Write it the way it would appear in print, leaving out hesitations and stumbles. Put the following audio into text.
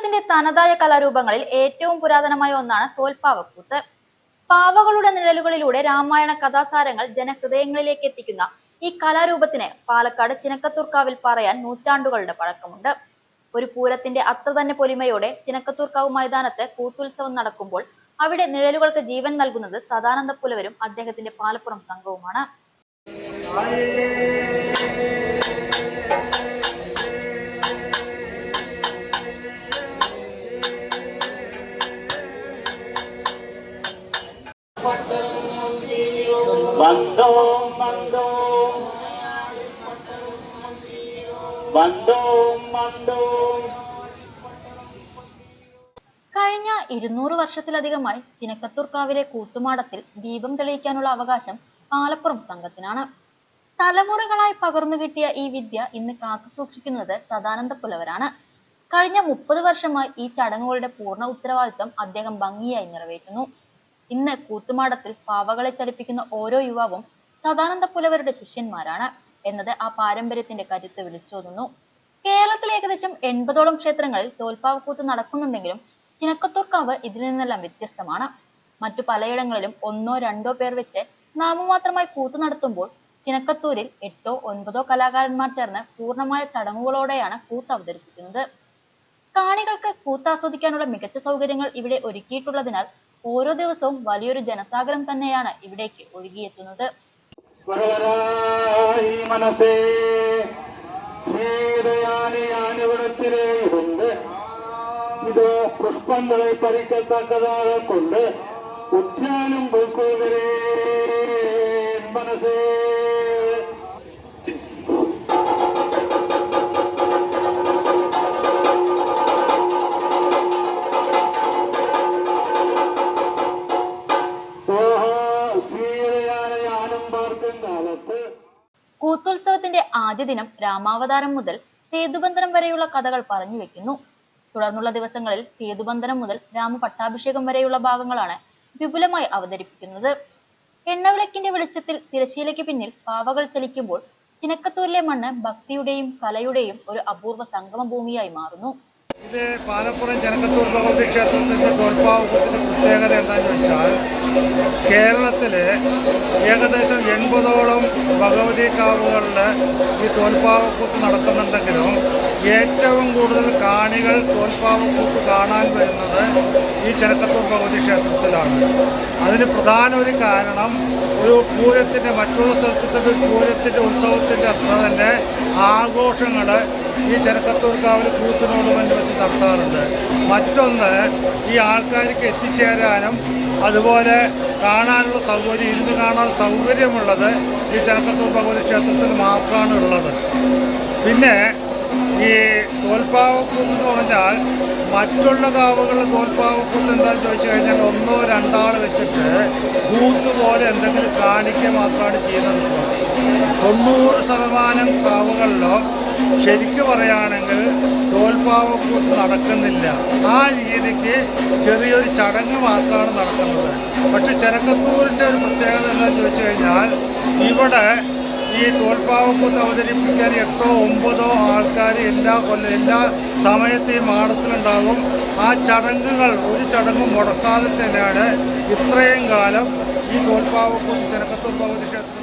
കേരളത്തിന്റെ തനതായ കലാരൂപങ്ങളിൽ ഏറ്റവും പുരാതനമായ ഒന്നാണ് തോൽപ്പാവക്കൂത്ത്. പാവകളുടെ നിഴലുകളിലൂടെ രാമായണ കഥാസാരങ്ങൾ ജനഹൃദയങ്ങളിലേക്ക് എത്തിക്കുന്ന ഈ കലാരൂപത്തിന് പാലക്കാട് ചിനക്കത്തൂർക്കാവിൽ പറയാൻ നൂറ്റാണ്ടുകളുടെ പഴക്കമുണ്ട്. ഒരു പൂരത്തിന്റെ അത്ര തന്നെ പൊലിമയോടെ ചിനക്കത്തൂർക്കാവ് മൈതാനത്ത് കൂത്തുത്സവം നടക്കുമ്പോൾ അവിടെ നിഴലുകൾക്ക് ജീവൻ നൽകുന്നത് സദാനന്ദ പുലവരും അദ്ദേഹത്തിന്റെ പാലപ്പുറം സംഘവുമാണ്. കഴിഞ്ഞ 200 വർഷത്തിലധികമായി ചിനക്കത്തൂർക്കാവിലെ കൂത്തുമാടത്തിൽ ദീപം തെളിയിക്കാനുള്ള അവകാശം പാലപ്പുറം സംഘത്തിനാണ്. തലമുറകളായി പകർന്നു കിട്ടിയ ഈ വിദ്യ ഇന്ന് കാത്തുസൂക്ഷിക്കുന്നത് സദാനന്ദ പുലവരാണ്. കഴിഞ്ഞ 30 വർഷമായി ഈ ചടങ്ങുകളുടെ പൂർണ്ണ ഉത്തരവാദിത്തം അദ്ദേഹം ഭംഗിയായി നിറവേറ്റുന്നു. ഇന്ന് കൂത്തുമാടത്തിൽ പാവകളെ ചലിപ്പിക്കുന്ന ഓരോ യുവാവും സദാനന്ദ പുലവരുടെ ശിഷ്യന്മാരാണ് എന്നത് ആ പാരമ്പര്യത്തിന്റെ കരുത്ത് വിളിച്ചോതുന്നു. കേരളത്തിൽ ഏകദേശം 80ഓളം ക്ഷേത്രങ്ങളിൽ തോൽപ്പാവക്കൂത്ത് നടക്കുന്നുണ്ടെങ്കിലും ചിനക്കത്തൂർക്കാവ് ഇതിൽ നിന്നെല്ലാം വ്യത്യസ്തമാണ്. മറ്റു പലയിടങ്ങളിലും 1-2 പേർ വെച്ച് നാമമാത്രമായി കൂത്ത് നടത്തുമ്പോൾ ചിനക്കത്തൂരിൽ 8-9 കലാകാരന്മാർ ചേർന്ന് പൂർണ്ണമായ ചടങ്ങുകളോടെയാണ് കൂത്ത് അവതരിപ്പിക്കുന്നത്. കാണികൾക്ക് കൂത്ത് ആസ്വദിക്കാനുള്ള മികച്ച സൗകര്യങ്ങൾ ഇവിടെ ഒരുക്കിയിട്ടുള്ളതിനാൽ ഓരോ ദിവസവും വലിയൊരു ജനസാഗരം തന്നെയാണ് ഇവിടേക്ക് ഒഴുകിയെത്തുന്നത്. ഇത് പുഷ്പങ്ങളെ പരിക്കത്തക്കതാകെ കൊണ്ട് ഉദ്യാനം പൂക്കുവരെ മനസ്സേ കൂത്തുത്സവത്തിന്റെ ആദ്യ ദിനം രാമാവതാരം മുതൽ സേതുബന്ധനം വരെയുള്ള കഥകൾ പറഞ്ഞു വെക്കുന്നു. തുടർന്നുള്ള ദിവസങ്ങളിൽ സേതുബന്ധനം മുതൽ രാമപട്ടാഭിഷേകം വരെയുള്ള ഭാഗങ്ങളാണ് വിപുലമായി അവതരിപ്പിക്കുന്നത്. എണ്ണവിളക്കിന്റെ വെളിച്ചത്തിൽ തിരശ്ശീലയ്ക്ക് പിന്നിൽ പാവകൾ ചലിക്കുമ്പോൾ ചിനക്കത്തൂരിലെ മണ്ണ് ഭക്തിയുടെയും കലയുടെയും ഒരു അപൂർവ സംഗമ ഭൂമിയായി മാറുന്നു. ഇത് പാലപ്പുറം ചിനക്കത്തൂർ ഭഗവതി ക്ഷേത്രത്തിന്റെ തോൽപ്പാവക്കൂത്തിന്റെ പ്രത്യേകത എന്താണെന്ന് വെച്ചാൽ കേരളത്തില് ഏകദേശം 80ഓളം ഭഗവതി കാവുകളിൽ ഈ തോൽപ്പാവക്കൂത്ത് നടക്കുന്നുണ്ടെങ്കിലും ഏറ്റവും കൂടുതൽ കാണികൾ തോൽപ്പാവക്കൂത്ത് കാണാൻ വരുന്നത് ഈ ചിനക്കത്തൂർ ഭഗവതി ക്ഷേത്രത്തിലാണ്. അതിന് പ്രധാന ഒരു കാരണം ഒരു പൂരത്തിന്റെ മറ്റുള്ള സ്ഥലത്തിന്റെ പൂരത്തിന്റെ ഉത്സവത്തിന്റെ അത്ര തന്നെ ആഘോഷങ്ങൾ ഈ ചിനക്കത്തൂർക്കാവിൽ കൂത്തിനോടുമനുബന്ധിച്ച് നടത്താറുണ്ട്. മറ്റൊന്ന് ഈ ആൾക്കാർക്ക് എത്തിച്ചേരാനും അതുപോലെ കാണാനുള്ള സൗകര്യം ഇരുന്ന് കാണാൻ സൗകര്യമുള്ളത് ഈ ചിനക്കത്തൂർ ഭഗവതി ക്ഷേത്രത്തിൽ മാത്രമാണ് ഉള്ളത്. പിന്നെ ഈ തോൽപ്പാവക്കൂത്ത് എന്ന് പറഞ്ഞാൽ മറ്റുള്ള കാവുകളിൽ തോൽപ്പാവക്കൂത്ത് എന്താണെന്ന് ചോദിച്ചു കഴിഞ്ഞാൽ 1-2 ആൾ വെച്ചിട്ട് കൂത്ത് പോലെ എന്തെങ്കിലും കാണിക്കുക മാത്രമാണ് ചെയ്യുന്നത്. 90% കാവുകളിലോ ശരിക്കും പറയുകയാണെങ്കിൽ തോൽപ്പാവക്കൂത്ത് നടക്കുന്നില്ല. ആ രീതിക്ക് ചെറിയൊരു ചടങ്ങ് മാത്രമാണ് നടക്കുന്നത്. പക്ഷെ ചിനക്കത്തൂരിൻ്റെ ഒരു പ്രത്യേകത എന്താണെന്ന് ചോദിച്ചു കഴിഞ്ഞാൽ ഇവിടെ ഈ തോൽപ്പാവക്കൂത്ത് അവതരിപ്പിക്കാൻ 8-9 ആൾക്കാർ എല്ലാ സമയത്തും ഈ മാടത്തിലുണ്ടാകും. ആ ചടങ്ങുകൾ ഒരു ചടങ്ങും മുടക്കാതെ തന്നെയാണ് ഇത്രയും കാലം ഈ തോൽപ്പാവക്കൂത്ത് ചിനക്കത്തൂർ ഭഗവതി ക്ഷേത്രത്തിൽ